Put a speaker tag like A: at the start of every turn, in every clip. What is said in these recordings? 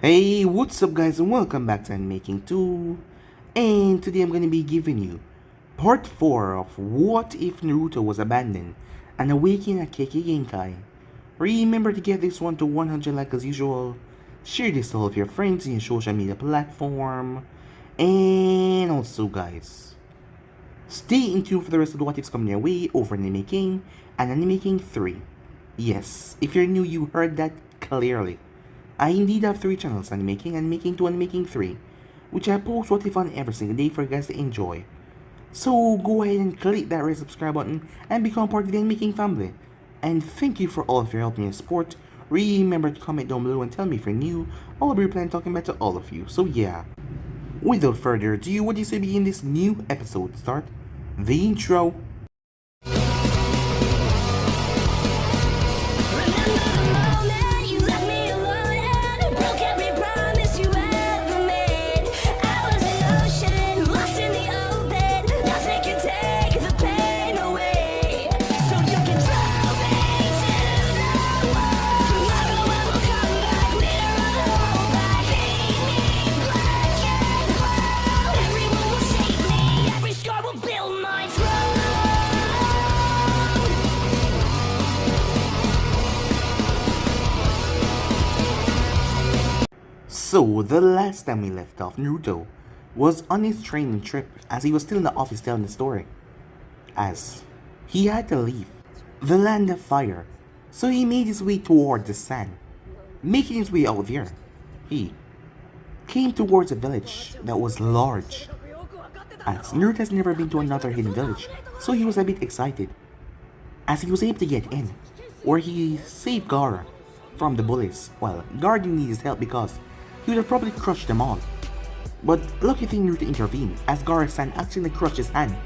A: Hey, what's up guys and welcome back to Making 2. And today I'm going to be giving you part 4 of What If Naruto Was Abandoned and Awaken at Kekkei Genkai. Remember to get this one to 100 like as usual. Share this to all of your friends in your social media platform. And also guys, stay in tune for the rest of the What Ifs coming your way over Anime King and Anime King 3. Yes, if you're new you heard that clearly. I indeed have 3 channels, Anime King, Anime King 2, Anime King 3, which I post what if on every single day for you guys to enjoy. So go ahead and click that red subscribe button and become part of the Anime King family. And thank you for all of your help and your support. Remember to comment down below and tell me if you're new. I'll be planning talking back to all of you. So yeah, without further ado, what do you say begin this new episode? Start the intro. So, the last time we left off, Naruto was on his training trip as he was still in the office telling the story. As he had to leave the land of fire, so he made his way toward the sand. Making his way out there, he came towards a village that was large. As Naruto has never been to another hidden village, so he was a bit excited. As he was able to get in, where he saved Gaara from the bullies. Well, Gaara didn't need his help because he would have probably crushed them all. But lucky thing Naruto intervened as Gaara's hand actually crushed his hand.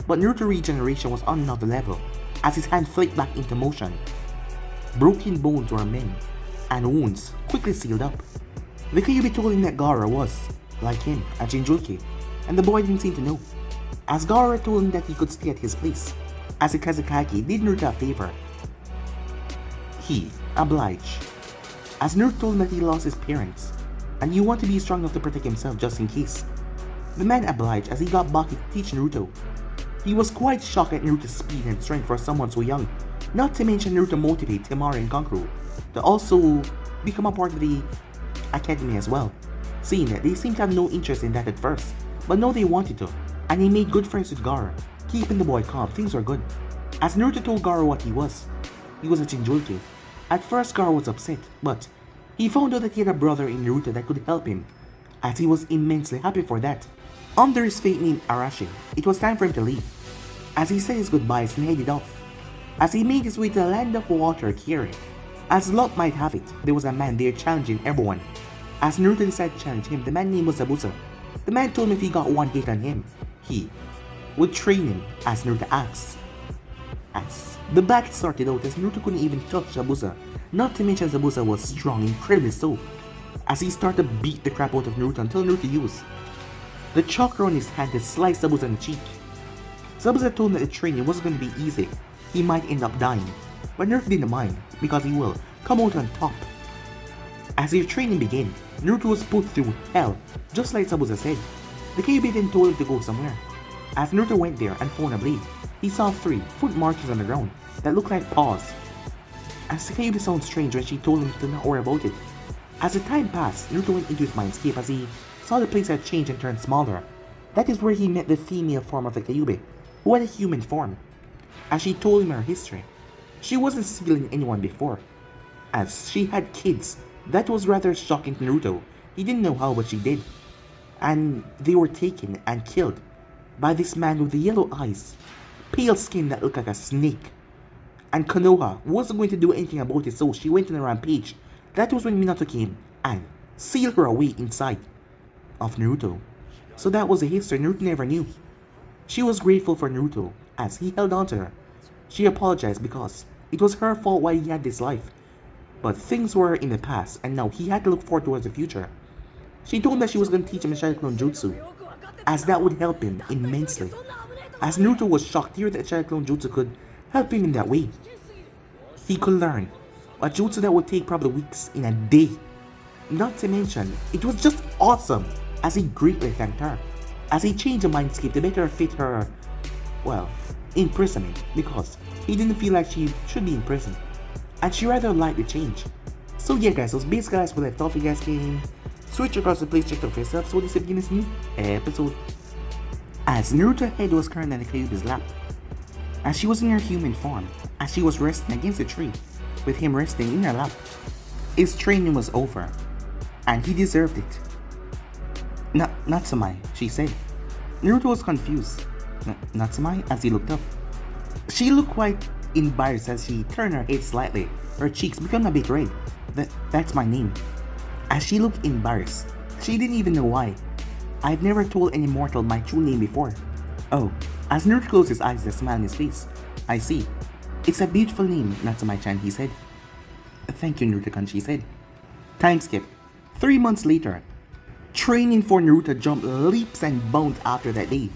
A: But Naruto regeneration was on another level as his hand flicked back into motion. Broken bones were mended and wounds quickly sealed up. The Kyuubi told him that Gaara was, like him, a Jinchuriki, and the boy didn't seem to know. As Gaara told him that he could stay at his place, as the Kazekage did Naruto a favor. He obliged, as Naruto told him that he lost his parents and he wanted to be strong enough to protect himself just in case. The man obliged as he got Baki to teach Naruto. He was quite shocked at Naruto's speed and strength for someone so young, not to mention Naruto motivated Temari and Kankuro to also become a part of the academy as well, seeing that they seemed to have no interest in that at first, but now they wanted to, and he made good friends with Gaara, keeping the boy calm. Things were good. As Naruto told Gaara what he was a Jinchuriki. At first Gaara was upset, but he found out that he had a brother in Naruto that could help him, as he was immensely happy for that. Under his fate named Arashi, it was time for him to leave, as he said his goodbyes and headed off. As he made his way to the land of water, Kiri, as luck might have it, there was a man there challenging everyone. As Naruto decided to challenge him, the man name was Zabuza. The man told him if he got one hit on him, he would train him, as Naruto asked. As the battle started out, as Naruto couldn't even touch Zabuza, not to mention Zabuza was strong, incredibly so, as he started to beat the crap out of Naruto until Naruto used the chakra on his hand to slice Zabuza in the cheek. Zabuza told him that the training wasn't going to be easy, he might end up dying, but Naruto didn't mind because he will come out on top. As their training began, Naruto was put through hell, just like Zabuza said. The Kyuubi then told him to go somewhere. As Naruto went there and found a blade, he saw 3 foot markings on the ground that looked like paws. As the Kyuubi sounded strange when she told him to not worry about it. As the time passed, Naruto went into his mindscape as he saw the place had changed and turned smaller. That is where he met the female form of the Kyuubi, who had a human form. As she told him her history, she wasn't stealing anyone before, as she had kids. That was rather shocking to Naruto. He didn't know how, but she did. And they were taken and killed by this man with the yellow eyes, pale skin that looked like a snake. And Konoha wasn't going to do anything about it, so she went on a rampage. That was when Minato came and sealed her away inside of Naruto. So that was a history Naruto never knew. She was grateful for Naruto as he held on to her. She apologized because it was her fault why he had this life. But things were in the past and now he had to look forward towards the future. She told him that she was going to teach him the Shadow Clone Jutsu, as that would help him immensely. As Naruto was shocked to hear that Shadow Clone Jutsu could help him in that way. He could learn a jutsu that would take probably weeks in a day Not to mention, it was just awesome, as he greatly thanked her, as he changed the mindscape to better fit her, well, imprisonment, because he didn't feel like she should be in prison, and she rather liked the change. So yeah guys, so basically that's what I thought. If you guys can switch across the place, check out for yourself. So this is this new episode. As Naruto's head was currently in the Kyuubi's lap, as she was in her human form, as she was resting against a tree, with him resting in her lap. His training was over, and he deserved it. Natsumai, she said. Naruto was confused. Natsumai, as he looked up. She looked quite embarrassed as she turned her head slightly. Her cheeks became a bit red. That's my name. As she looked embarrassed, she didn't even know why. I've never told any mortal my true name before. Oh, as Naruto closed his eyes, a smile on his face. I see. It's a beautiful name, Natsumai-chan, he said. Thank you, Naruto-kun, she said. Time skip. 3 months later. Training for Naruto jumped leaps and bounds after that day,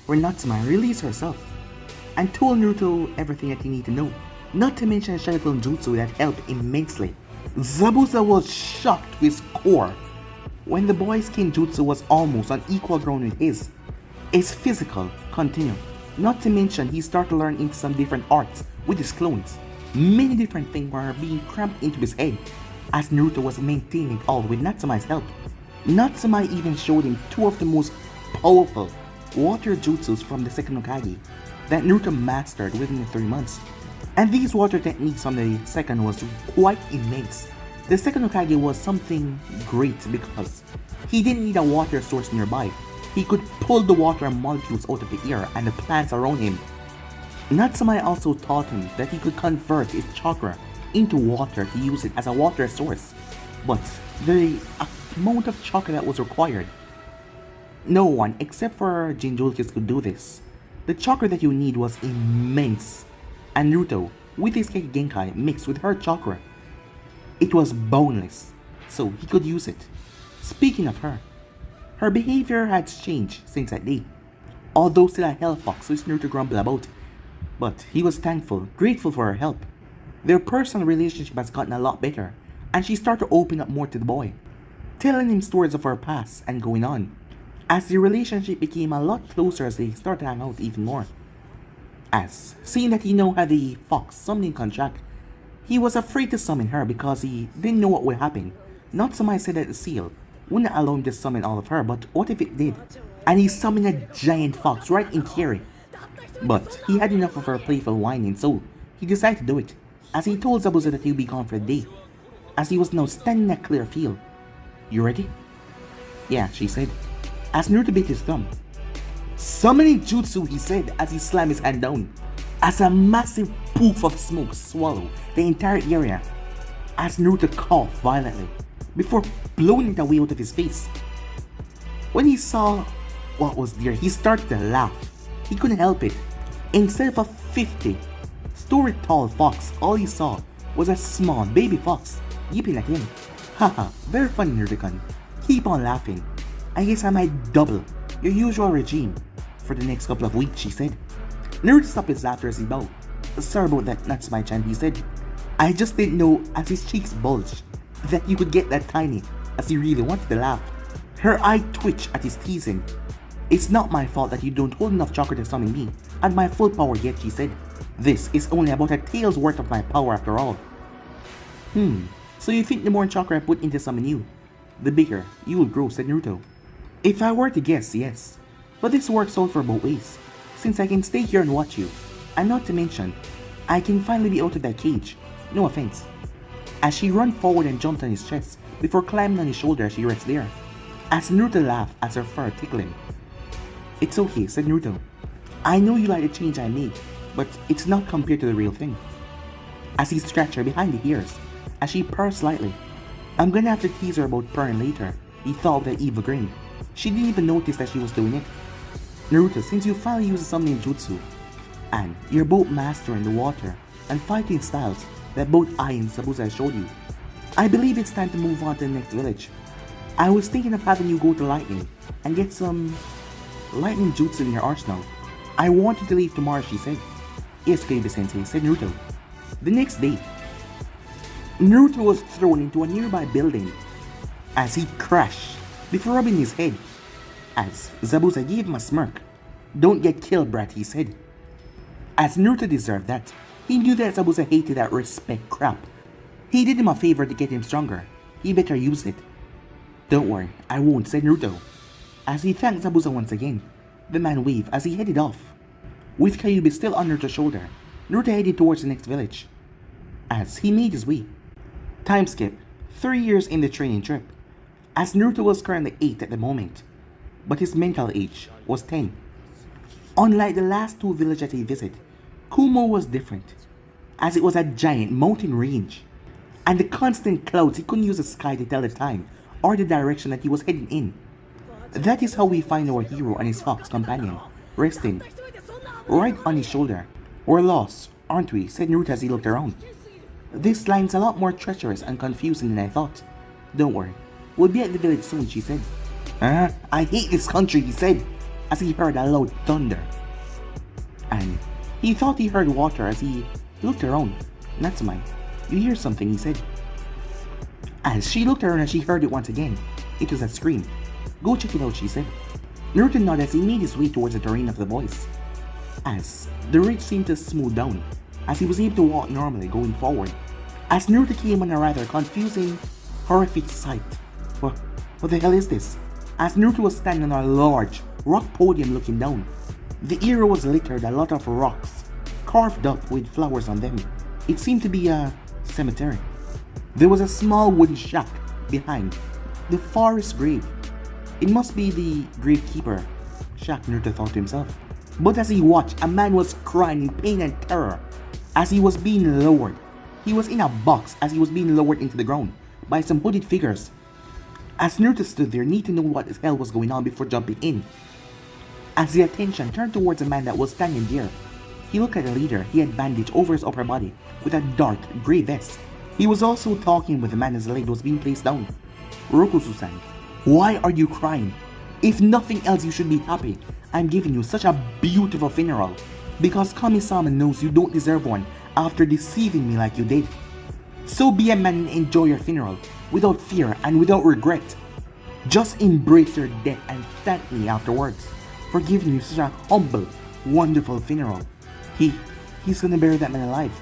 A: where Natsumai released herself and told Naruto everything that he needed to know, not to mention a Shadow Jutsu that helped immensely. Zabuza was shocked to his core when the boy's Kinjutsu was almost on equal ground with his. His physical continued, not to mention he started to learn into some different arts with his clones. Many different things were being cramped into his head as Naruto was maintaining all with Natsumai's help. Natsumai even showed him 2 of the most powerful water jutsus from the second Hokage that Naruto mastered within the 3 months. And these water techniques on the second was quite immense. The second Hokage was something great because he didn't need a water source nearby. He could pull the water molecules out of the air and the plants around him. Natsumai also taught him that he could convert his chakra into water to use it as a water source. But the amount of chakra that was required, no one except for Jinchurikis could do this. The chakra that you need was immense, and Naruto, with his Genkai mixed with her chakra, it was boundless, so he could use it. Speaking of her behavior had changed since that day, although still a hell fox which Naruto grumbled about, but he was thankful, grateful for her help. Their personal relationship has gotten a lot better, and she started to open up more to the boy, telling him stories of her past and going on, as the relationship became a lot closer as they started to hang out even more. As, seeing that he now had the fox summoning contract, he was afraid to summon her because he didn't know what would happen. Natsumai said that the seal wouldn't allow him to summon all of her, but what if it did? And he summoned a giant fox right in Kekkei. But he had enough of her playful whining, so he decided to do it, as he told Zabuza that he would be gone for the day, as he was now standing in a clear field. You ready? Yeah, she said, as Naruto bit his thumb. Summoning jutsu, he said as he slammed his hand down, as a massive poof of smoke swallowed the entire area, as Naruto coughed violently before blowing it away out of his face. When he saw what was there, he started to laugh. He couldn't help it. Instead of a 50-story tall fox, all he saw was a small baby fox yipping at him. Haha, very funny, Naruto-kun. Keep on laughing. I guess I might double your usual regime for the next couple of weeks, she said. Naruto stopped his laughter as he bowed. Sorry about that, Natsumai-chan, he said. I just didn't know, as his cheeks bulged, that you could get that tiny, as he really wanted to laugh. Her eye twitched at his teasing. It's not my fault that you don't hold enough chakra to summon me at my full power yet, she said. This is only about a tail's worth of my power after all. So you think the more chakra I put into summon you, the bigger you will grow, said Naruto. If I were to guess, yes. But this works out for both ways, since I can stay here and watch you, and not to mention, I can finally be out of that cage. No offense. As she ran forward and jumped on his chest before climbing on his shoulder as she rests there, as Naruto laughed as her fur tickled him. It's okay, said Naruto. I know you like the change I made, but it's not compared to the real thing. As he scratched her behind the ears, as she purred slightly. I'm gonna have to tease her about purring later, he thought with an evil grin. She didn't even notice that she was doing it. Naruto, since you finally used summoning jutsu, and you're both mastering the water and fighting styles that both I and Zabuza showed you, I believe it's time to move on to the next village. I was thinking of having you go to Lightning and get some lightning jutsu in your arsenal. I want you to leave tomorrow, she said. Yes, Kyuubi-sensei, said Naruto. The next day, Naruto was thrown into a nearby building as he crashed before rubbing his head, as Zabuza gave him a smirk. "Don't get killed, brat," he said. As Naruto deserved that, he knew that Zabuza hated that respect crap. He did him a favor to get him stronger. He better use it. "Don't worry, I won't," said Naruto. As he thanked Zabuza once again, the man waved as he headed off. With Kyuubi still on Naruto's shoulder, Naruto headed towards the next village. As he made his way. Time skip, 3 years in the training trip, as Naruto was currently 8 at the moment, but his mental age was 10. Unlike the last 2 villages that he visited, Kumo was different, as it was a giant mountain range, and the constant clouds he couldn't use the sky to tell the time or the direction that he was heading in. That is how we find our hero and his fox companion, resting right on his shoulder. "We're lost, aren't we?" said Naruto as he looked around. "This line's a lot more treacherous and confusing than I thought." "Don't worry, we'll be at the village soon," she said. "I hate this country," he said, as he heard a loud thunder. And he thought he heard water as he looked around. "Natsumai, you hear something?" he said. As she looked around and she heard it once again, it was a scream. "Go check it out," she said. Naruto nodded as he made his way towards the terrain of the voice. As the ridge seemed to smooth down, as he was able to walk normally going forward. As Naruto came on a rather confusing, horrific sight. What the hell is this? As Naruto was standing on a large rock podium looking down. The area was littered a lot of rocks, carved up with flowers on them. It seemed to be a cemetery. There was a small wooden shack behind the forest grave. It must be the gravekeeper shack, Naruto thought to himself. But as he watched, a man was crying in pain and terror as he was being lowered. He was in a box as he was being lowered into the ground by some hooded figures. As Naruto stood there, needing to know what the hell was going on before jumping in. As the attention turned towards a man that was standing there, he looked at the leader. He had bandaged over his upper body with a dark grey vest. He was also talking with the man as the leg was being placed down. "Rokusu-san, why are you crying? If nothing else, you should be happy. I'm giving you such a beautiful funeral because Kami-sama knows you don't deserve one after deceiving me like you did. So be a man and enjoy your funeral without fear and without regret. Just embrace your death and thank me afterwards for giving you such a humble, wonderful funeral." He's gonna bury that man alive.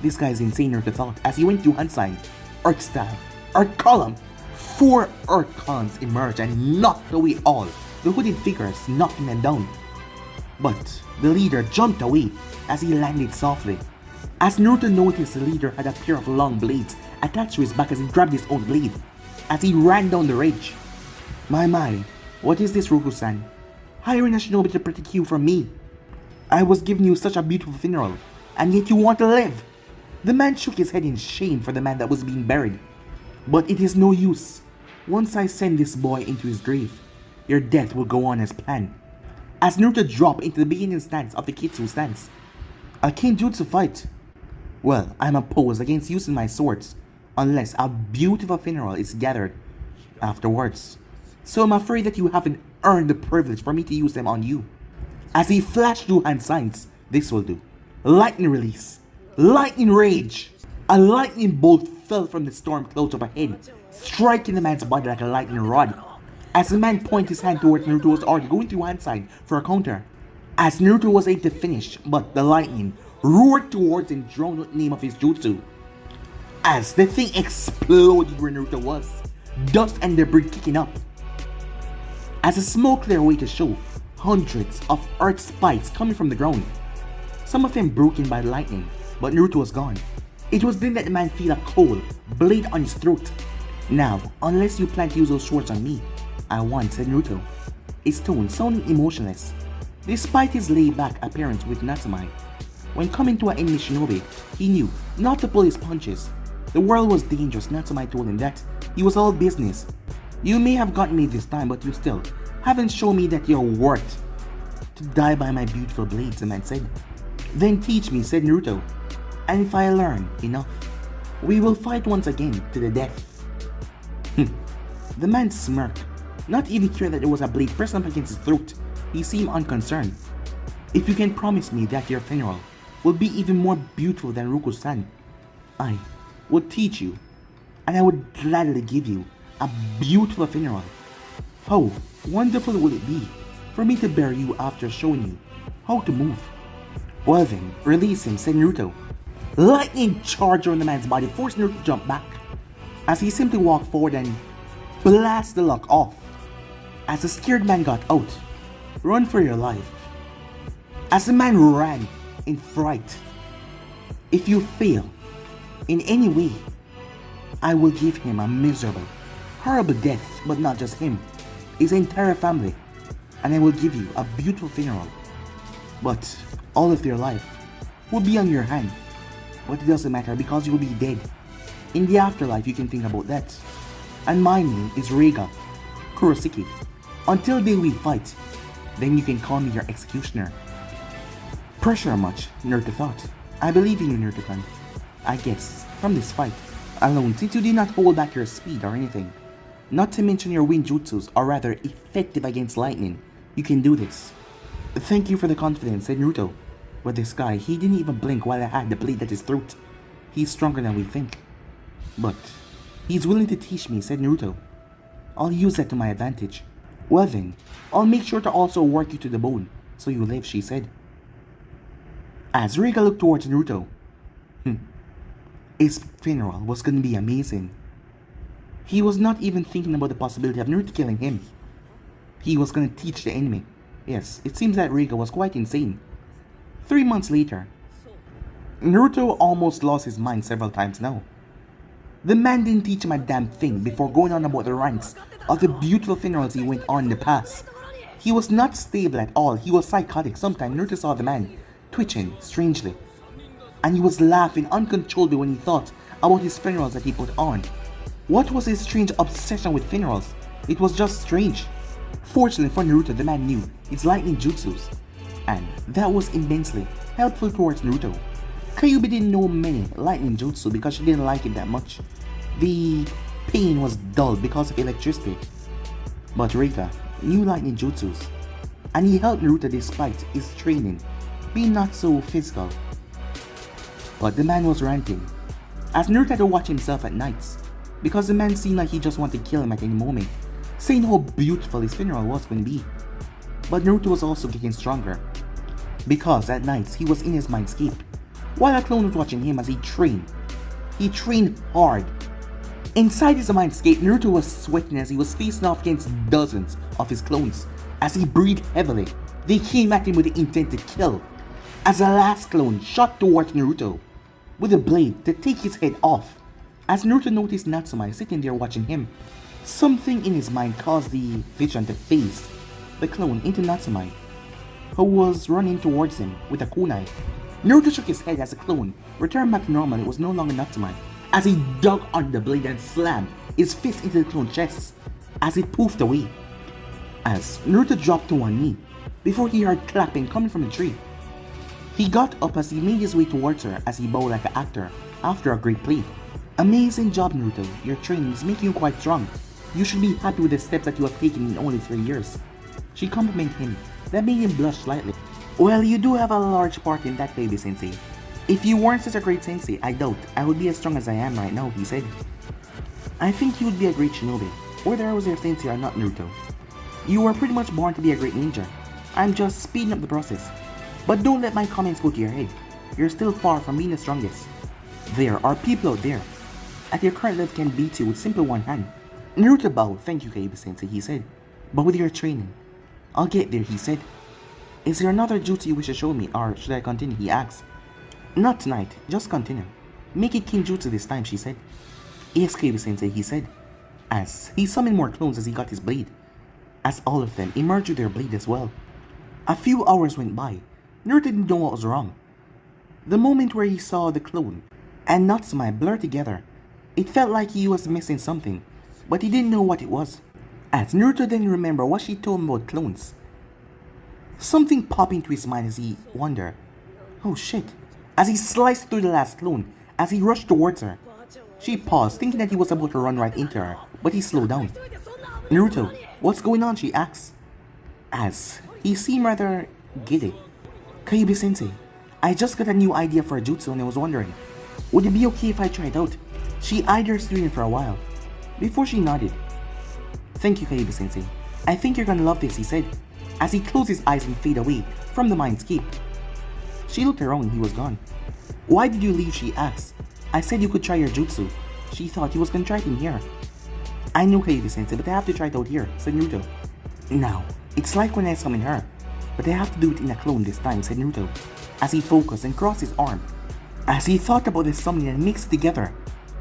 A: This guy's insane, Naruto thought as he went to hand sign, Earth style, Earth column. 4 Earthcons emerged and knocked away all the hooded figures, knocking them down. But the leader jumped away as he landed softly. As Naruto noticed, the leader had a pair of long blades attached to his back as he grabbed his own blade as he ran down the ridge. My, what is this, Roku-san? Hiring a shinobi to protect you from me? I was giving you such a beautiful funeral, and yet you want to live." The man shook his head in shame for the man that was being buried. "But it is no use. Once I send this boy into his grave, your death will go on as planned." As Naruto dropped into the beginning stance of the Kitsu stance. "A Kenjutsu fight? Well, I'm opposed against using my swords unless a beautiful funeral is gathered afterwards. So I'm afraid that you haven't earned the privilege for me to use them on you." As he flashed through hand signs, "This will do. Lightning release. Lightning rage." A lightning bolt fell from the storm clouds overhead, striking the man's body like a lightning rod. As the man pointed his hand towards Naruto was already going through hand sign for a counter. As Naruto was able to finish, but the lightning roared towards and drowned out the name of his jutsu. As the thing exploded where Naruto was, dust and debris kicking up. As the smoke cleared away to show hundreds of earth spikes coming from the ground. Some of them broken by the lightning, but Naruto was gone. It was then that the man felt a cold blade on his throat. "Now, unless you plan to use those swords on me, I won," said Naruto, his tone sounding emotionless. Despite his laid-back appearance with Natsumai, when coming to an enemy shinobi, he knew not to pull his punches. The world was dangerous. Natsumai told him that he was all business. "You may have gotten me this time, but you still haven't shown me that you're worth to die by my beautiful blades," the man said. "Then teach me," said Naruto, "and if I learn enough, we will fight once again to the death." The man smirked, not even care that there was a blade pressed up against his throat. He seemed unconcerned. "If you can promise me that your funeral will be even more beautiful than Roku-san, I would teach you, and I would gladly give you A beautiful funeral. How wonderful will it be for me to bury you after showing you how to move. Well then, release him, said Naruto. Lightning charged on the man's body, forcing Naruto to jump back, as he simply walked forward and blasted the lock off. As the scared man got out, run for your life. As the man ran in fright, if you fail in any way, I will give him a miserable, horrible death, but not just him, his entire family, and I will give you a beautiful funeral. But all of their life will be on your hand. But it doesn't matter because you will be dead. In the afterlife, you can think about that. And my name is Reiga Kurosaki. Until day we fight, then you can call me your executioner. Pressure much, Naruto thought. I believe in you, Naruto-kun. I guess, from this fight alone, since you did not hold back your speed or anything, not to mention your wind jutsus are rather effective against lightning, you can do this. Thank you for the confidence, said Naruto. But this guy, he didn't even blink while I had the blade at his throat. He's stronger than we think. But he's willing to teach me, said Naruto. I'll use that to my advantage. Well then, I'll make sure to also work you to the bone, so you live, she said. As Reiga looked towards Naruto, his funeral was gonna be amazing. He was not even thinking about the possibility of Naruto killing him. He was gonna teach the enemy. Yes, it seems that Reiga was quite insane. 3 months later, Naruto almost lost his mind several times now. The man didn't teach him a damn thing before going on about the ranks of the beautiful funerals he went on in the past. He was not stable at all, he was psychotic. Sometimes Naruto saw the man twitching strangely, and he was laughing uncontrollably when he thought about his funerals that he put on. What was his strange obsession with funerals? It was just strange. Fortunately for Naruto, the man knew his lightning jutsus, and that was immensely helpful towards Naruto. Kyuubi didn't know many lightning jutsu because she didn't like it that much. The pain was dull because of electricity. But Reiga knew lightning jutsus, and he helped Naruto despite his training being not so physical. But the man was ranting, as Naruto had to watch himself at nights, because the man seemed like he just wanted to kill him at any moment, saying how beautiful his funeral was going to be. But Naruto was also getting stronger, because at nights he was in his mindscape, while a clone was watching him as he trained. He trained hard. Inside his mindscape, Naruto was sweating as he was facing off against dozens of his clones. As he breathed heavily, they came at him with the intent to kill. As the last clone shot towards Naruto with a blade to take his head off, as Naruto noticed Natsumai sitting there watching him, something in his mind caused the vision to phase the clone into Natsumai, who was running towards him with a kunai. Naruto shook his head as the clone returned back to normal. It was no longer Natsumai, as he dug under the blade and slammed his fist into the clone's chest as it poofed away. As Naruto dropped to one knee before he heard clapping coming from the tree. He got up as he made his way towards her as he bowed like an actor after a great play. Amazing job, Naruto. Your training is making you quite strong. You should be happy with the steps that you have taken in only 3 years. She complimented him. That made him blush slightly. Well, you do have a large part in that, baby sensei. If you weren't such a great sensei, I doubt I would be as strong as I am right now, he said. I think you would be a great shinobi, whether I was your sensei or not, Naruto. You were pretty much born to be a great ninja. I'm just speeding up the process. But don't let my comments go to your head. You're still far from being the strongest. There are people out there at your current level can beat you with simply one hand. Naruto bowed. Thank you, Kyuubi sensei, he said. But with your training, I'll get there, he said. Is there another jutsu you wish to show me, or should I continue, he asked. Not tonight, just continue. Make it Kinjutsu this time, she said. Yes, Kyuubi sensei, he said, as he summoned more clones as he got his blade, as all of them emerged with their blade as well. A few hours went by. Naruto didn't know what was wrong. The moment where he saw the clone and Natsumai blur together, it felt like he was missing something, but he didn't know what it was. As Naruto didn't remember what she told him about clones, something popped into his mind as he wondered, oh shit, as he sliced through the last clone, as he rushed towards her. She paused, thinking that he was about to run right into her, but he slowed down. Naruto, what's going on, she asked, as he seemed rather giddy. Kyuubi sensei, I just got a new idea for a jutsu and I was wondering, would it be okay if I try it out? She eyed her student for a while, before she nodded. Thank you, Kyuubi-sensei. I think you're gonna love this, he said, as he closed his eyes and faded away from the mindscape. She looked around and he was gone. Why did you leave, she asked. I said you could try your jutsu. She thought he was gonna try it in here. I know, Kyuubi-sensei, but I have to try it out here, said Naruto. Now, it's like when I summon her, but I have to do it in a clone this time, said Naruto, as he focused and crossed his arm. As he thought about the summoning and mixed it together.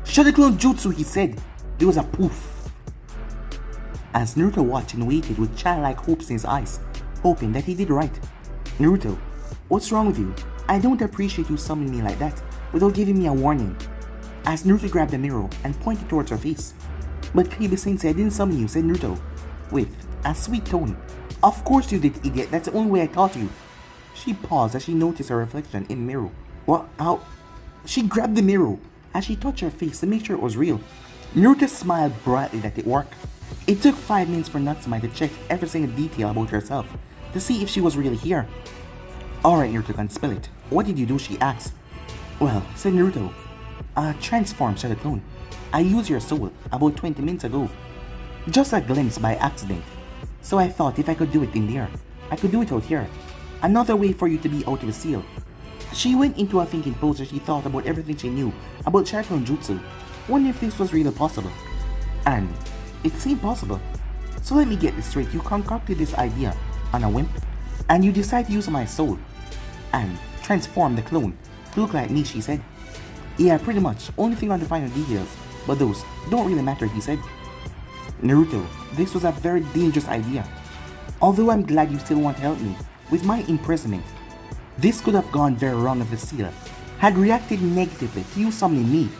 A: Shadow Clone Jutsu, he said. There was a poof. As Naruto watched and waited with childlike hopes in his eyes, hoping that he did right. Naruto, what's wrong with you? I don't appreciate you summoning me like that without giving me a warning. As Naruto grabbed the mirror and pointed towards her face. But Kyuubi-sensei, I didn't summon you, said Naruto, with a sweet tone. Of course you did, idiot. That's the only way I taught you. She paused as she noticed her reflection in the mirror. What? How? She grabbed the mirror as she touched her face to make sure it was real. Naruto smiled brightly that it worked. It took 5 minutes for Natsume to check every single detail about herself to see if she was really here. Alright, Naruto can spill it. What did you do? She asked. Well, said Naruto, transform Shadow Clone. I used your soul about 20 minutes ago. Just a glimpse by accident. So I thought if I could do it in there, I could do it out here. Another way for you to be out of the seal. She went into a thinking pose as she thought about everything she knew about Shadow Clone Jutsu. Wonder if this was really possible. And it seemed possible. So let me get this straight, you concocted this idea on a whim, and you decide to use my soul and transform the clone to look like me, she said. Yeah, pretty much. Only thing on the final details, but those don't really matter, he said. Naruto, this was a very dangerous idea. Although I'm glad you still want to help me with my imprisonment. This could have gone very wrong if the seal had reacted negatively to you summoning me,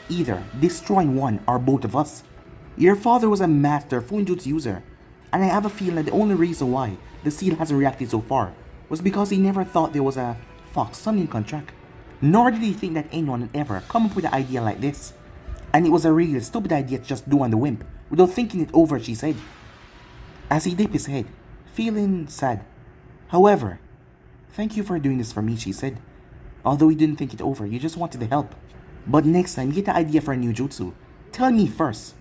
A: either destroying one or both of us. Your father was a master Funjutsu user, and I have a feeling that the only reason why the seal hasn't reacted so far was because he never thought there was a Fox summoning contract. Nor did he think that anyone would ever come up with an idea like this. And it was a really stupid idea to just do on the whim, without thinking it over, she said, as he dipped his head, feeling sad. However, thank you for doing this for me, she said. Although you didn't think it over, you just wanted to help. But next time you get the idea for a new jutsu, tell me first.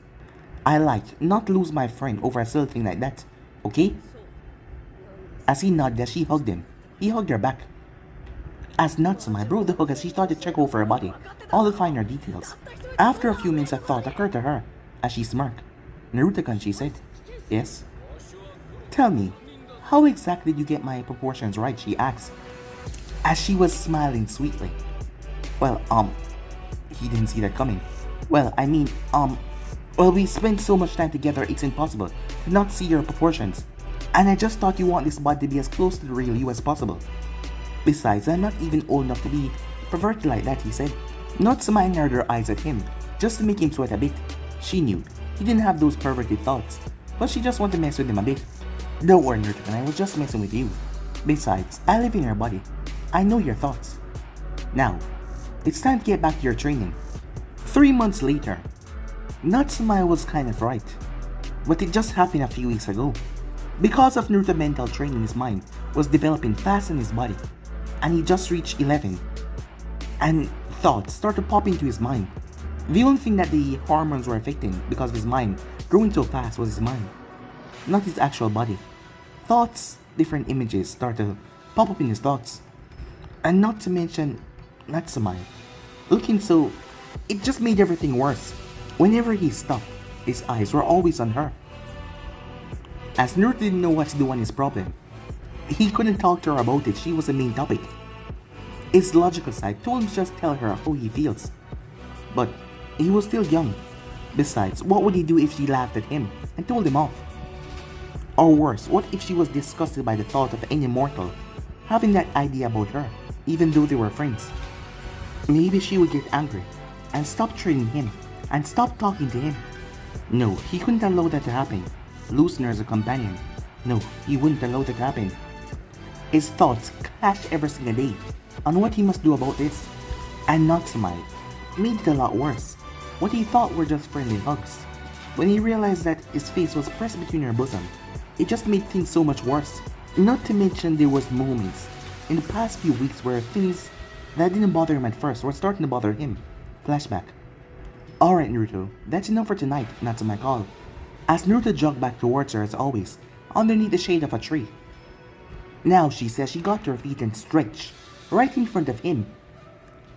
A: I like not lose my friend over a silly thing like that, okay? As he nodded as she hugged him, he hugged her back. As Natsume broke the hug as she started to check over her body, all the finer details. After a few minutes a thought occurred to her, as she smirked. Naruto-kun, she said. Yes? Tell me, how exactly did you get my proportions right, she asked, as she was smiling sweetly. Well, he didn't see that coming. Well, I mean, well, we spent so much time together, it's impossible to not see your proportions. And I just thought you want this body to be as close to the real you as possible. Besides, I'm not even old enough to be perverted like that, he said. Natsume narrowed her eyes at him, just to make him sweat a bit. She knew he didn't have those perverted thoughts, but she just wanted to mess with him a bit. Don't worry, Naruto, I was just messing with you. Besides, I live in your body. I know your thoughts. Now, it's time to get back to your training. 3 months later. Natsume was kind of right, but it just happened a few weeks ago. Because of Naruto's mental training, his mind was developing fast in his body, and he just reached 11, and thoughts started popping into his mind. The only thing that the hormones were affecting because of his mind growing so fast was his mind, not his actual body. Thoughts, different images started to pop up in his thoughts, and not to mention Natsume looking so, it just made everything worse. Whenever he stopped, his eyes were always on her. As Naruto didn't know what to do on his problem, he couldn't talk to her about it, she was the main topic. His logical side told him to just tell her how he feels. But he was still young. Besides, what would he do if she laughed at him and told him off? Or worse, what if she was disgusted by the thought of any mortal having that idea about her, even though they were friends? Maybe she would get angry and stop training him and stop talking to him. No, he couldn't allow that to happen. Losing her as a companion. No, he wouldn't allow that to happen. His thoughts clashed every single day on what he must do about this. And Natsume made it a lot worse. What he thought were just friendly hugs. When he realized that his face was pressed between her bosom, it just made things so much worse. Not to mention there was moments in the past few weeks where things that didn't bother him at first were starting to bother him. Flashback. Alright Naruto, that's enough for tonight, Natsume called, as Naruto jogged back towards her as always, underneath the shade of a tree. Now she says she got to her feet and stretched, right in front of him.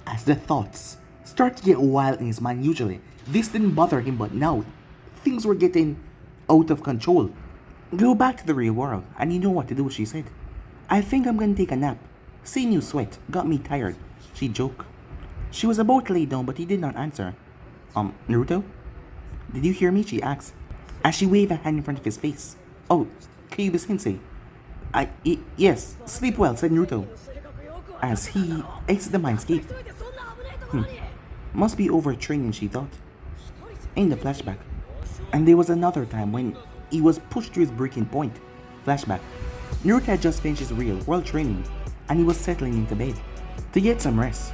A: As the thoughts start to get wild in his mind usually, this didn't bother him, but now things were getting out of control. Go back to the real world, and you know what to do, she said. I think I'm gonna take a nap. Seeing you sweat got me tired, she joked. She was about to lay down, but he did not answer. Naruto? Did you hear me? She asked, as she waved a hand in front of his face. Oh, Kyuubi sensei. Yes, sleep well, said Naruto, as he exited the mindscape. Must be overtraining, she thought. In the flashback. And there was another time when he was pushed to his breaking point. Flashback. Naruto had just finished his real world training, and he was settling into bed to get some rest.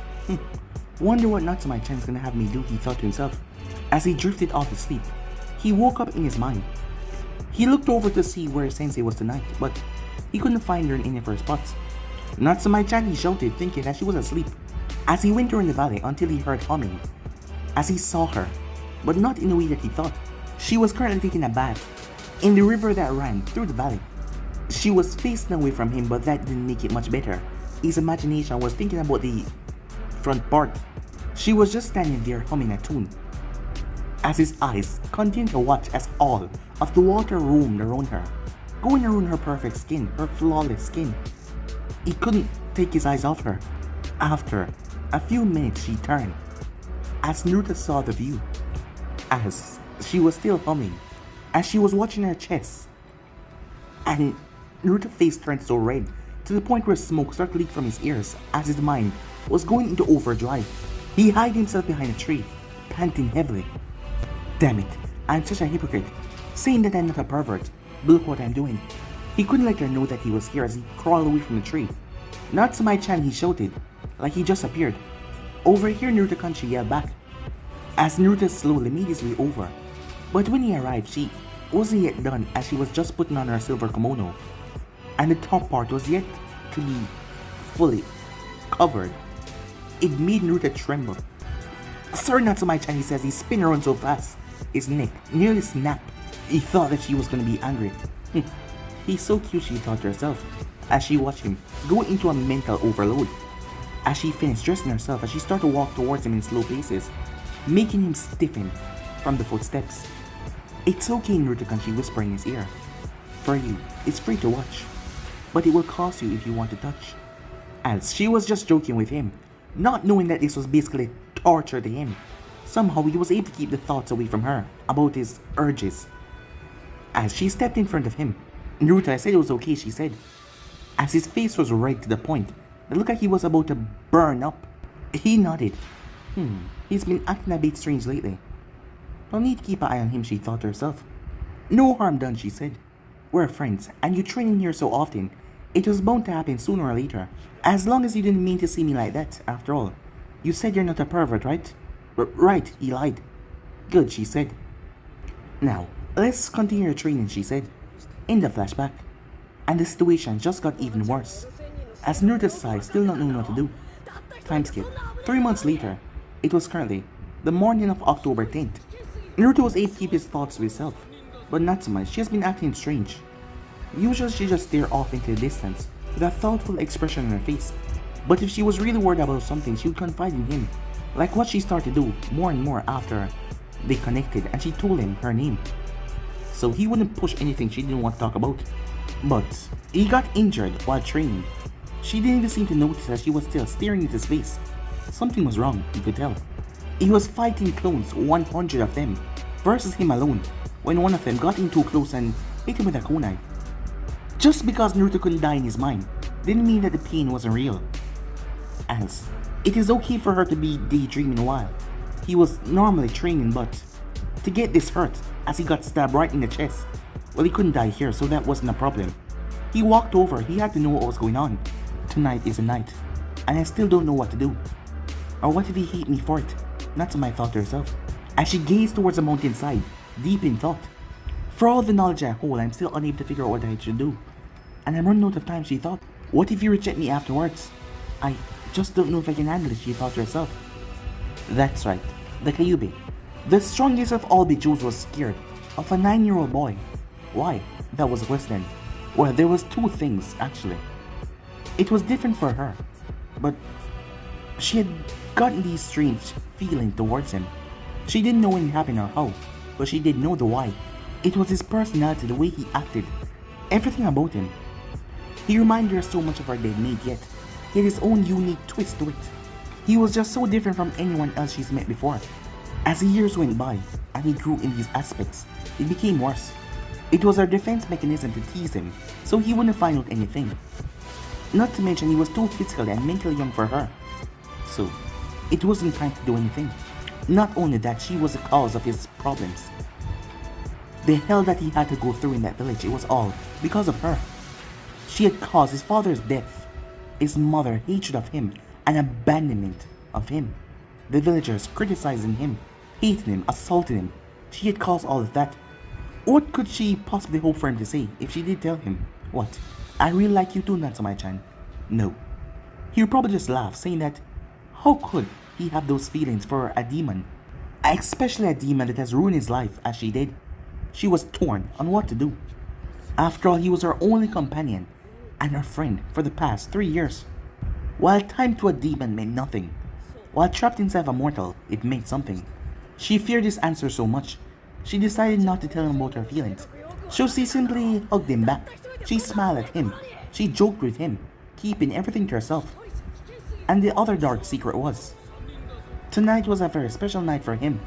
A: Wonder what Natsumai-chan's gonna have me do, he thought to himself. As he drifted off to sleep, he woke up in his mind. He looked over to see where Sensei was tonight, but he couldn't find her in any of her spots. Natsumai-chan, he shouted, thinking that she was asleep, as he went around the valley until he heard humming. As he saw her, but not in the way that he thought. She was currently taking a bath in the river that ran through the valley. She was facing away from him, but that didn't make it much better. His imagination was thinking about the front part. She was just standing there humming a tune, as his eyes continued to watch as all of the water roamed around her, going around her perfect skin, her flawless skin. He couldn't take his eyes off her. After a few minutes she turned, as Naruto saw the view, as she was still humming, as she was watching her chest, and Naruto's face turned so red to the point where smoke started to leak from his ears as his mind was going into overdrive. He hid himself behind a tree, panting heavily. Damn it, I'm such a hypocrite, saying that I'm not a pervert. Look what I'm doing. He couldn't let her know that he was here as he crawled away from the tree. Natsumai-chan, he shouted, like he just appeared. Over here, Naruto-kun, she yelled back, as Naruto slowly made his way over. But when he arrived, she wasn't yet done, as she was just putting on her silver kimono, and the top part was yet to be fully covered. It made Naruto tremble. Sir Natsumai-chan, he says, he spun around so fast, his neck nearly snapped. He thought that she was gonna be angry. He's so cute, she thought to herself, as she watched him go into a mental overload. As she finished dressing herself, as she started to walk towards him in slow paces, making him stiffen from the footsteps. It's okay, Naruto-kun, she whispered in his ear. For you, it's free to watch, but it will cost you if you want to touch. As she was just joking with him, not knowing that this was basically torture to him. Somehow he was able to keep the thoughts away from her about his urges. As she stepped in front of him, Naruto, I said it was okay, she said, as his face was red to the point that looked like he was about to burn up. He nodded. He's been acting a bit strange lately. I'll need to keep an eye on him, she thought to herself. No harm done, she said. We're friends, and you train in here so often, it was bound to happen sooner or later. As long as you didn't mean to see me like that, after all. You said you're not a pervert, right? Right, he lied. Good, she said. Now, let's continue your training, she said, in the flashback. And the situation just got even worse, as Naruto sighed, still not knowing what to do. Time skip. 3 months later, it was currently the morning of October 10th. Naruto was able to keep his thoughts to himself, but not so much. She has been acting strange. Usually she just stared off into the distance with a thoughtful expression on her face. But if she was really worried about something, she would confide in him, like what she started to do more and more after they connected and she told him her name. So he wouldn't push anything she didn't want to talk about. But he got injured while training. She didn't even seem to notice that she was still staring into his face. Something was wrong, you could tell. He was fighting clones, 100 of them, versus him alone, when one of them got in too close and hit him with a kunai. Just because Naruto couldn't die in his mind, didn't mean that the pain wasn't real. As it is okay for her to be daydreaming while he was normally training, but to get this hurt as he got stabbed right in the chest, well, he couldn't die here, so that wasn't a problem. He walked over, he had to know what was going on. Tonight is a night, and I still don't know what to do. Or what if he hate me for it? Natsumai thought to herself, as she gazed towards the mountainside, deep in thought. For all the knowledge I hold, I'm still unable to figure out what I should do. And I'm running out of time, she thought. What if you reject me afterwards? I just don't know if I can handle it, she thought to herself. That's right, the Kyuubi, the strongest of all bijous, was scared of a 9-year-old boy. Why? That was the question. Well, there was two things actually. It was different for her, but she had gotten these strange feelings towards him. She didn't know when it happened or how, but she did know the why. It was his personality, the way he acted, everything about him. He reminded her so much of her dead mate, yet he had his own unique twist to it. He was just so different from anyone else she's met before. As the years went by, and he grew in these aspects, it became worse. It was her defense mechanism to tease him, so he wouldn't find out anything. Not to mention he was too physically and mentally young for her. So, it wasn't time to do anything. Not only that, she was the cause of his problems. The hell that he had to go through in that village, it was all because of her. She had caused his father's death, his mother's hatred of him, and abandonment of him. The villagers criticizing him, hating him, assaulting him. She had caused all of that. What could she possibly hope for him to say if she did tell him? What? I really like you too, Natsumai-chan. No. He would probably just laugh, saying that how could he have those feelings for a demon? Especially a demon that has ruined his life as she did. She was torn on what to do. After all, he was her only companion and her friend for the past 3 years. While time to a demon meant nothing, while trapped inside a mortal, it meant something. She feared his answer so much, she decided not to tell him about her feelings. So she simply hugged him back. She smiled at him. She joked with him, keeping everything to herself. And the other dark secret was, tonight was a very special night for him.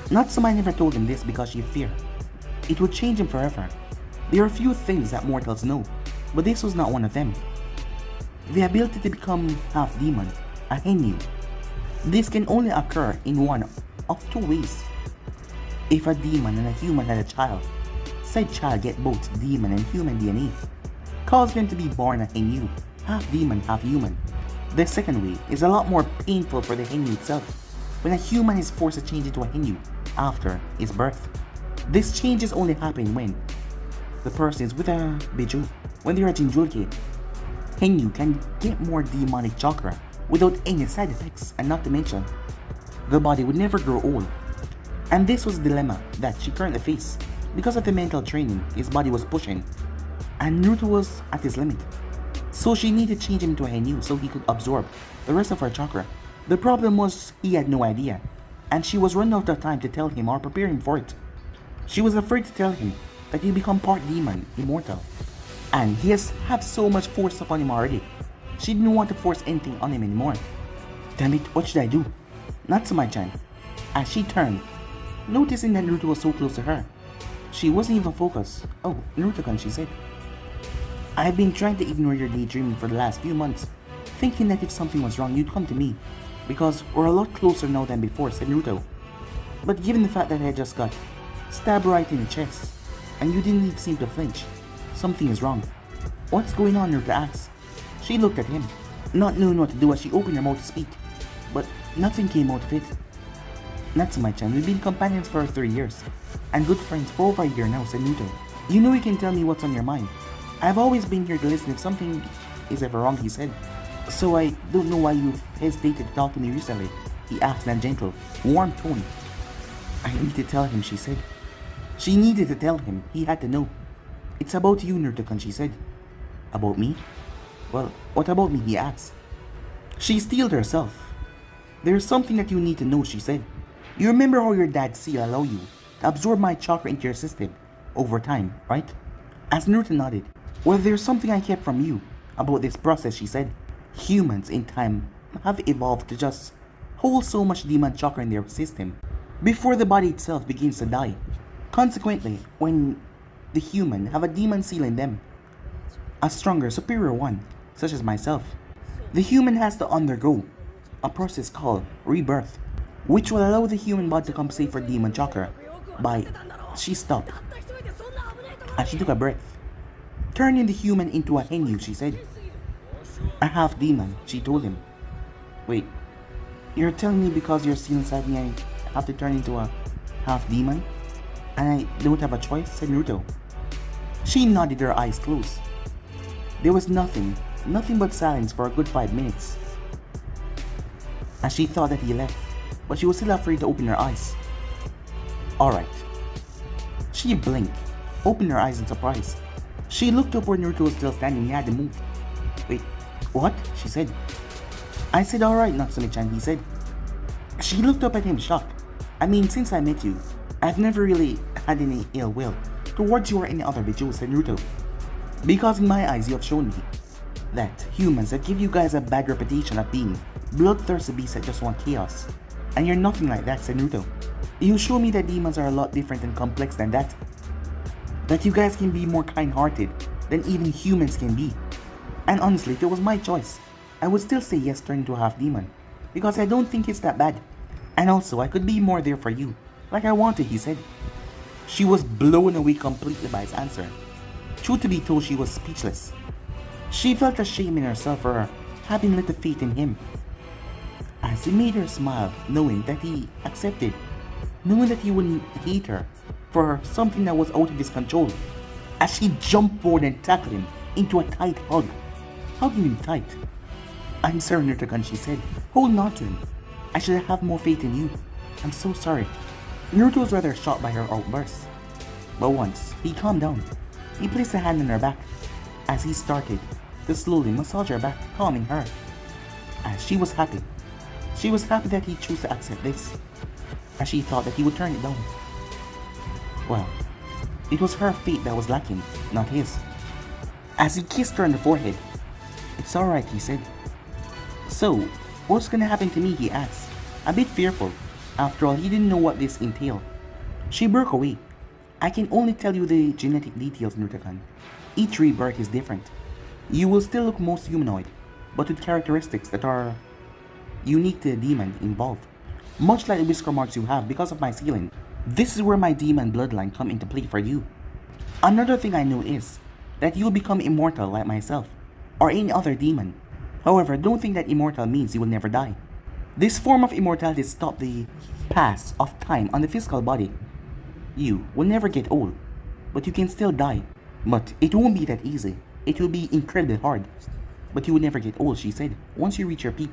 A: Natsumai never told him this because she feared it would change him forever. There are few things that mortals know, but this was not one of them. The ability to become half demon, a henyu. This can only occur in one of two ways. If a demon and a human had a child, said child get both demon and human DNA, cause them to be born a henyu, half demon, half human. The second way is a lot more painful for the henyu itself, when a human is forced to change into a henyu after his birth. This changes only happen when the person is with a bijuu. When they are Jinjulke, henyu can get more demonic chakra without any side effects, and not to mention, the body would never grow old. And this was the dilemma that she currently faced. Because of the mental training his body was pushing, and Naruto was at his limit. So she needed to change him into a henyu so he could absorb the rest of her chakra. The problem was he had no idea, and she was running out of time to tell him or prepare him for it. She was afraid to tell him that he'd become part demon, immortal, and he has had so much force upon him already. She didn't want to force anything on him anymore. Damn it, what should I do? Natsumai-chan. As she turned, noticing that Naruto was so close to her, she wasn't even focused. Oh, Naruto-kun, she said. I've been trying to ignore your daydreaming for the last few months, thinking that if something was wrong, you'd come to me, because we're a lot closer now than before, said Naruto. But given the fact that I just got stabbed right in the chest, and you didn't even seem to flinch, something is wrong. What's going on, Naruto asked. She looked at him, not knowing what to do as she opened her mouth to speak, but nothing came out of it. Natsumai-chan, we've been companions for 3 years, and good friends for over a year now, said Naruto. You know you can tell me what's on your mind. I've always been here to listen if something is ever wrong, he said. So I don't know why you've hesitated to talk to me recently, he asked in a gentle, warm tone. I need to tell him, she said. She needed to tell him, he had to know. It's about you, Naruto-kun, she said. About me? Well, what about me, he asked. She steeled herself. There's something that you need to know, she said. You remember how your dad's seal allowed you to absorb my chakra into your system over time, right? As Naruto nodded, well, there's something I kept from you about this process, she said. Humans in time have evolved to just hold so much demon chakra in their system before the body itself begins to die. Consequently, when the human have a demon seal in them, a stronger, superior one, such as myself, the human has to undergo a process called rebirth, which will allow the human body to compensate for demon chakra by... She stopped as she took a breath. Turning the human into a henyu, she said. A half demon, she told him. Wait, you're telling me because you're still inside me I have to turn into a half demon? And I don't have a choice, said Naruto. She nodded, her eyes closed. There was nothing but silence for a good 5 minutes. As she thought that he left, but she was still afraid to open her eyes. Alright. She blinked, opened her eyes in surprise. She looked up where Naruto was still standing. He had to move. Wait, what? She said. I said, alright, Natsume-chan, he said. She looked up at him shocked. I mean, since I met you, I've never really had any ill will towards you or any other bijuu, said Naruto. Because in my eyes, you have shown me that humans that give you guys a bad reputation of being bloodthirsty beasts that just want chaos. And you're nothing like that, said Naruto. You show me that demons are a lot different and complex than that. That you guys can be more kind-hearted than even humans can be. And honestly, if it was my choice, I would still say yes, turn into a half-demon. Because I don't think it's that bad. And also, I could be more there for you, like I wanted, he said. She was blown away completely by his answer. Truth to be told, she was speechless. She felt ashamed in herself for having little faith in him. As it made her smile, knowing that he accepted, knowing that he wouldn't hate her for something that was out of his control. As she jumped forward and tackled him into a tight hug, hugging him tight. I'm sorry, Naruto-kun, she said, holding on to him. I should have more faith in you. I'm so sorry. Naruto was rather shocked by her outburst. But once he calmed down, he placed a hand on her back as he started to slowly massage her back, calming her. As she was happy. She was happy that he chose to accept this, as she thought that he would turn it down. Well, it was her fate that was lacking, not his. As he kissed her on the forehead. It's alright, he said. So, what's gonna happen to me, he asked, a bit fearful. After all, he didn't know what this entailed. She broke away. I can only tell you the genetic details, Naruto-kun. Each rebirth is different. You will still look most humanoid, but with characteristics that are unique to the demon involved. Much like the whisker marks you have because of my sealing. This is where my demon bloodline come into play for you. Another thing I know is that you will become immortal like myself, or any other demon. However, don't think that immortal means you will never die. This form of immortality stops the pass of time on the physical body. You will never get old, but you can still die. But it won't be that easy. It will be incredibly hard. But you will never get old, she said, once you reach your peak.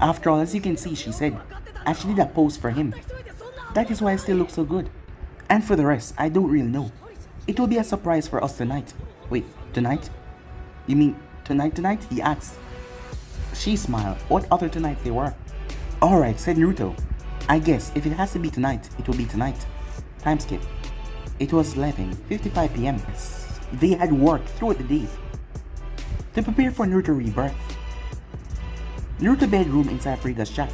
A: After all, as you can see, she said, as she did a pose for him. That is why I still look so good. And for the rest, I don't really know. It will be a surprise for us tonight. Wait, tonight? You mean tonight? He asked. She smiled. What other tonight they were? Alright, said Naruto. I guess if it has to be tonight, it will be tonight. Time skip. It was 11:55 p.m. They had worked throughout the day to prepare for Naruto Rebirth. Naruto's bedroom inside Friga's shack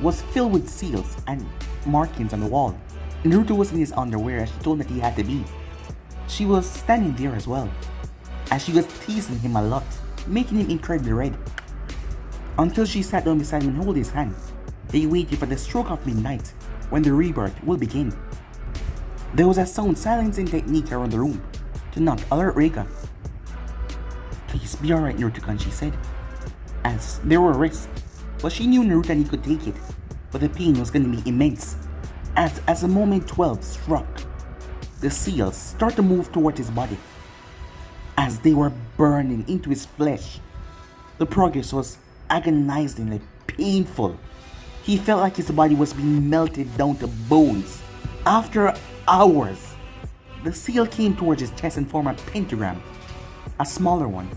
A: was filled with seals and markings on the wall. Naruto was in his underwear as she told him that he had to be. She was standing there as well, as she was teasing him a lot, making him incredibly red. Until she sat down beside him and held his hand. They waited for the stroke of midnight, when the rebirth will begin. There was a sound silencing technique around the room to not alert Reika. Please be alright, Naruto-kun, she said, as there were risks, but she knew Naruto and he could take it, but the pain was going to be immense. As the moment 12 struck, the seals started to move towards his body, as they were burning into his flesh. The progress was agonizingly painful. He felt like his body was being melted down to bones. After hours, the seal came towards his chest and formed a pentagram, a smaller one,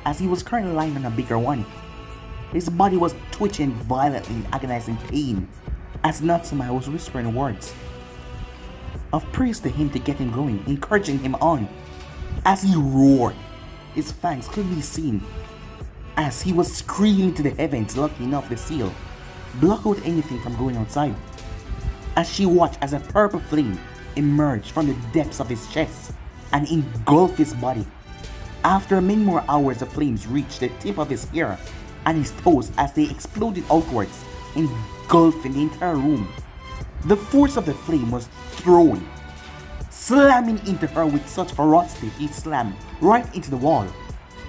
A: as he was currently lying on a bigger one. His body was twitching violently in agonizing pain, as Natsume was whispering words of praise to him to get him going, encouraging him on. As he roared, his fangs could be seen, as he was screaming to the heavens, lucky enough the seal block out anything from going outside. As she watched as a purple flame emerged from the depths of his chest and engulfed his body. After many more hours, the flames reached the tip of his hair and his toes as they exploded outwards, engulfing the entire room. The force of the flame was thrown, slamming into her with such ferocity he slammed right into the wall.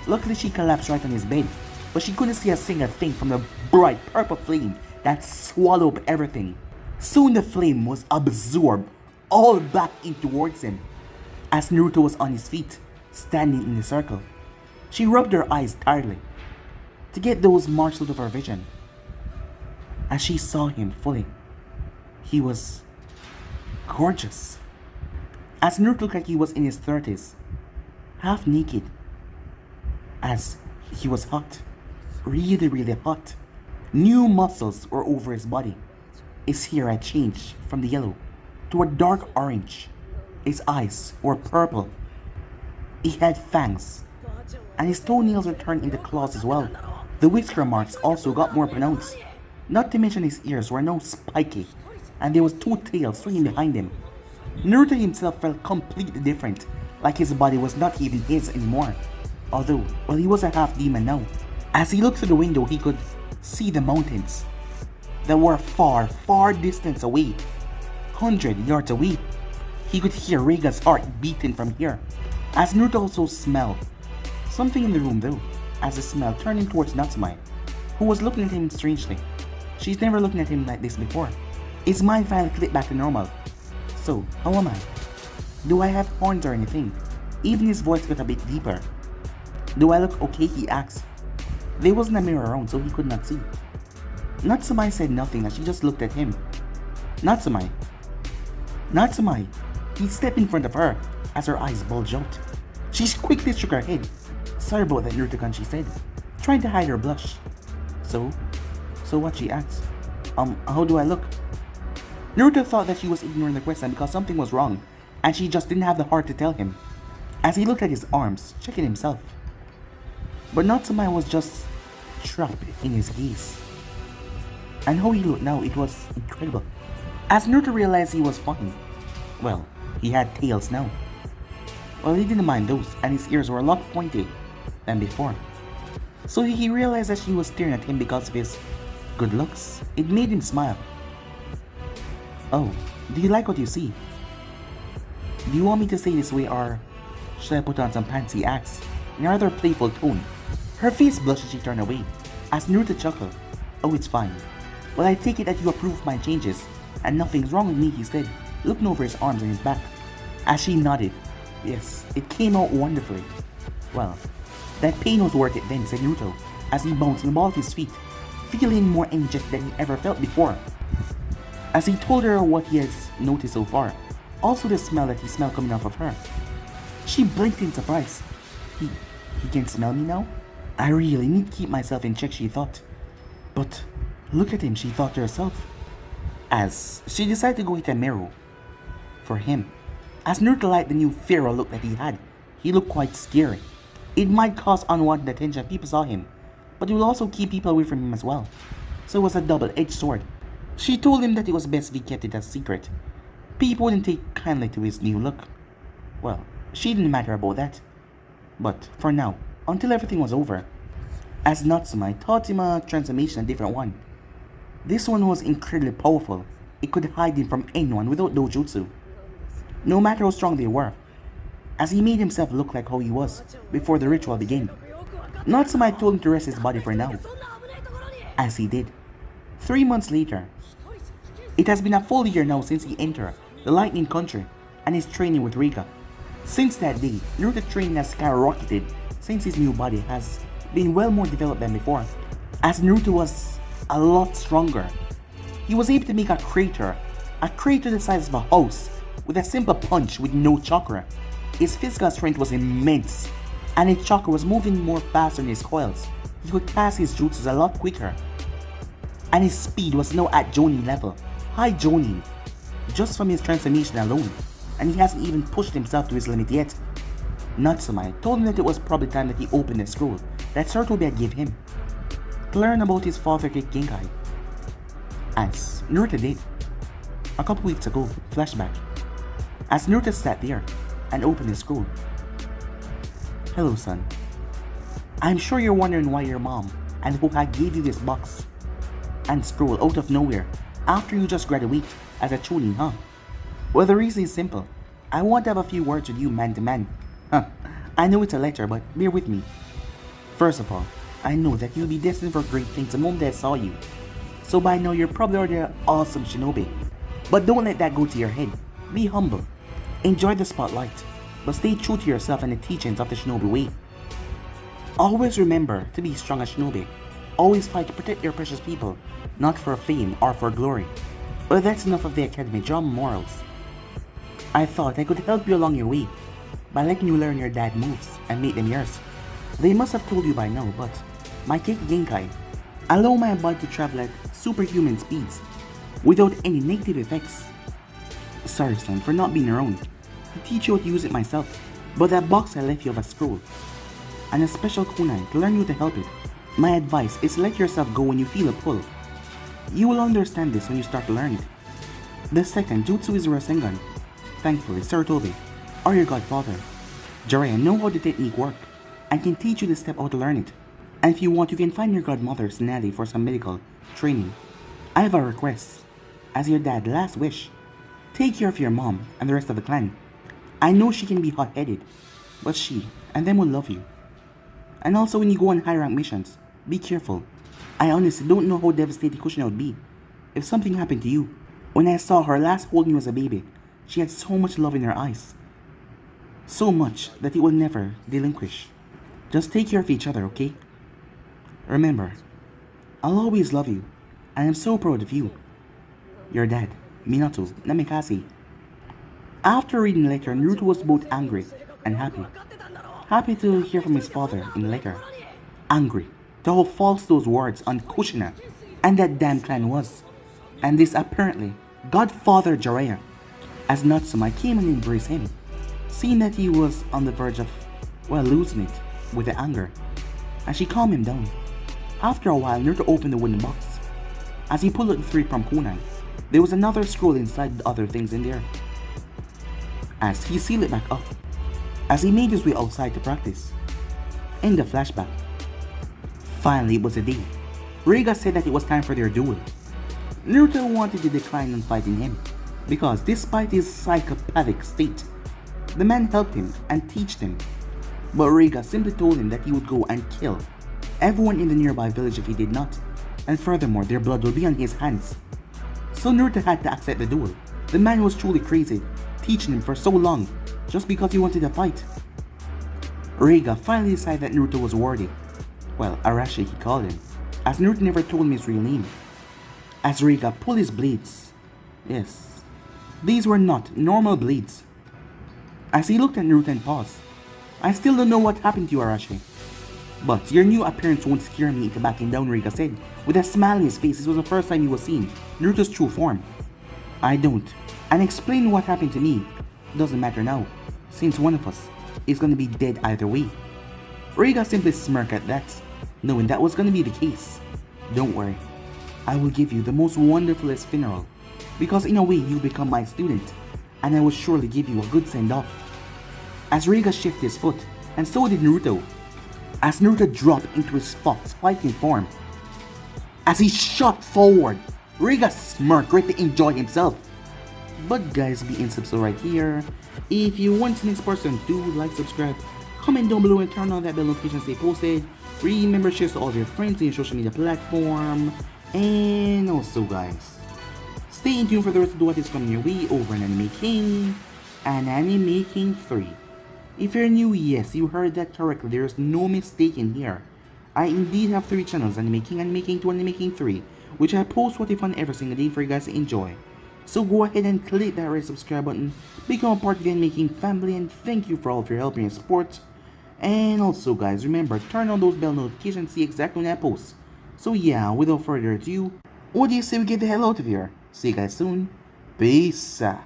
A: Luckily, she collapsed right on his bed, but she couldn't see a single thing from the bright purple flame that swallowed up everything. Soon the flame was absorbed all back in towards him. As Naruto was on his feet, standing in the circle, she rubbed her eyes tiredly to get those marks out of her vision. As she saw him fully, he was gorgeous. as Naruto looked like he was in his 30s, half naked, as he was hot, really hot. New muscles were over his body. His hair had changed from the yellow to a dark orange. His eyes were purple. He had fangs, and his toenails were turned into claws as well. The whisker marks also got more pronounced. Not to mention his ears were now spiky, and there was two tails swinging behind him. Naruto himself felt completely different, like his body was not even his anymore. Although, well, he was a half demon now. As he looked through the window, he could see the mountains that were far distance away, 100 yards away. He could hear Reiga's heart beating from here. As Naruto also smelled something in the room though, as the smell turned him towards Natsume, who was looking at him strangely. She's never looking at him like this before. His mind finally clicked back to normal. So, how am I? Do I have horns or anything? Even his voice got a bit deeper. Do I look okay? He asked. There wasn't a mirror around, so he could not see. Natsume said nothing as she just looked at him. Natsume! Natsume! He stepped in front of her as her eyes bulged out. She quickly shook her head. Sorry about that, Naruto-kun, she said, trying to hide her blush. So what, she asked. How do I look? Naruto thought that she was ignoring the question because something was wrong, and she just didn't have the heart to tell him, as he looked at his arms, checking himself. But Natsume was just trapped in his gaze. And how he looked now, it was incredible. As Naruto realized he was fine. Well, he had tails now. Well, he didn't mind those, and his ears were a lot pointy than before. So he realized that she was staring at him because of his good looks. It made him smile. Oh, do you like what you see? Do you want me to say this way, or should I put on some pants? He asked, in a rather playful tone. Her face blushed as she turned away, as Naruto chuckled. Oh, it's fine. Well, I take it that you approve of my changes, and nothing's wrong with me, he said, looking over his arms and his back. As she nodded. Yes, it came out wonderfully. Well, that pain was worth it then, said Naruto, as he bounced on the ball of his feet, feeling more energetic than he ever felt before. As he told her what he has noticed so far, also the smell that he smelled coming off of her. She blinked in surprise. He can smell me now? I really need to keep myself in check, she thought. But look at him, she thought to herself, as she decided to go hit a mirror for him. As Naruto liked the new feral look that he had, he looked quite scary. It might cause unwanted attention if people saw him, but it will also keep people away from him as well. So it was a double-edged sword. She told him that it was best if he kept it a secret. People wouldn't take kindly to his new look. Well, she didn't matter about that. But for now, until everything was over, as Natsume taught him a transformation, a different one. This one was incredibly powerful. It could hide him from anyone without dojutsu, no matter how strong they were, as he made himself look like how he was before the ritual began. Natsume told him to rest his body for now, as he did. 3 months later, it has been a full year now since he entered the Lightning Country and his training with Reiga. Since that day, Naruto's training has skyrocketed since his new body has been well more developed than before, as Naruto was a lot stronger. He was able to make a crater the size of a house with a simple punch with no chakra. His physical strength was immense, and his chakra was moving more faster than his coils. He could cast his jutsus a lot quicker, and his speed was now at Jonin level, high Jonin, just from his transformation alone, and he hasn't even pushed himself to his limit yet. Natsume told him that it was probably time that he opened the scroll that Sarutobi had given him to learn about his father Genkai, as Naruto did. A couple weeks ago, flashback, as Naruto sat there and opened the scroll. Hello, son. I'm sure you're wondering why your mom and Hokage gave you this box and scroll out of nowhere after you just graduated as a chunin, huh? Well, the reason is simple. I want to have a few words with you man to man. I know it's a letter, but bear with me. First of all, I know that you'll be destined for great things the moment I saw you. So by now you're probably already an awesome shinobi. But don't let that go to your head. Be humble. Enjoy the spotlight, but stay true to yourself and the teachings of the shinobi way. Always remember to be strong as shinobi. Always fight to protect your precious people, not for fame or for glory. But that's enough of the academy drama morals. I thought I could help you along your way by letting you learn your dad moves and make them yours. They must have told you by now, but my Kekkei Genkai allow my body to travel at superhuman speeds without any negative effects. Sorry son for not being around to teach you how to use it myself, but that box I left you of a scroll and a special kunai to learn you to help it. My advice is let yourself go when you feel a pull. You will understand this when you start to learn it. The second jutsu is Rasengan. Thankfully, Sarutobi, or your godfather, Jiraiya know how the technique work and can teach you the step how to learn it. And if you want, you can find your godmother's Nelly for some medical training. I have a request. As your dad's last wish, take care of your mom and the rest of the clan. I know she can be hot-headed, but she and them will love you. And also when you go on high-rank missions, be careful. I honestly don't know how devastated Kushina would be if something happened to you. When I saw her last holding you as a baby, she had so much love in her eyes. So much that it will never delinquish. Just take care of each other, okay? Remember, I'll always love you. I am so proud of you. Your dad, Minato Namikaze. After reading the letter, Naruto was both angry and happy. Happy to hear from his father in the letter. Angry to how false those words on Kushina and that damn clan was. And this apparently Godfather Jiraiya, as Natsuma came and embraced him, seeing that he was on the verge of, well, losing it with the anger, and she calmed him down. After a while, Naruto opened the wooden box. As he pulled out the 3-pronged kunai, there was another scroll inside the other things in there. As he sealed it back up, as he made his way outside to practice. In the flashback, finally it was a day. Reiga said that it was time for their duel. Naruto wanted to decline on fighting him, because despite his psychopathic state, the man helped him and taught him. But Reiga simply told him that he would go and kill everyone in the nearby village if he did not, and furthermore their blood will be on his hands. So Naruto had to accept the duel. The man was truly crazy, teaching him for so long just because he wanted to fight. Reiga finally decided that Naruto was worthy. Well, Arashi he called him, as Naruto never told him his real name. As Reiga pulled his blades, yes, these were not normal blades. As he looked at Naruto and paused, I still don't know what happened to you, Arashi. But your new appearance won't scare me into backing down, Reiga said. With a smile on his face, this was the first time he was seeing Naruto's true form. I don't. And explain what happened to me doesn't matter now, since one of us is gonna be dead either way. Reiga simply smirked at that, knowing that was gonna be the case. Don't worry, I will give you the most wonderfulest funeral, because in a way you become my student, and I will surely give you a good send-off. As Reiga shifted his foot, and so did Naruto. As Naruto dropped into his fox fighting form. As he shot forward, Reiga smirked ready to enjoy himself. But guys, be in subscribe right here. If you want the next person, do like, subscribe, comment down below and turn on that bell notification stay posted. Remember, share to all of your friends in your social media platform. And also guys, stay in tune for the rest of what is coming your way over on Anime King and Anime King 3. If you're new, yes, you heard that correctly, there is no mistake in here. I indeed have 3 channels, Anime King, Anime King 2, Anime King 3, which I post what if fun every single day for you guys to enjoy. So go ahead and click that red subscribe button, become a part of the Anime King family, and thank you for all of your help and your support. And also guys, remember, turn on those bell notifications to see exactly when I post. So yeah, without further ado, what do you say we get the hell out of here? See you guys soon. Peace out.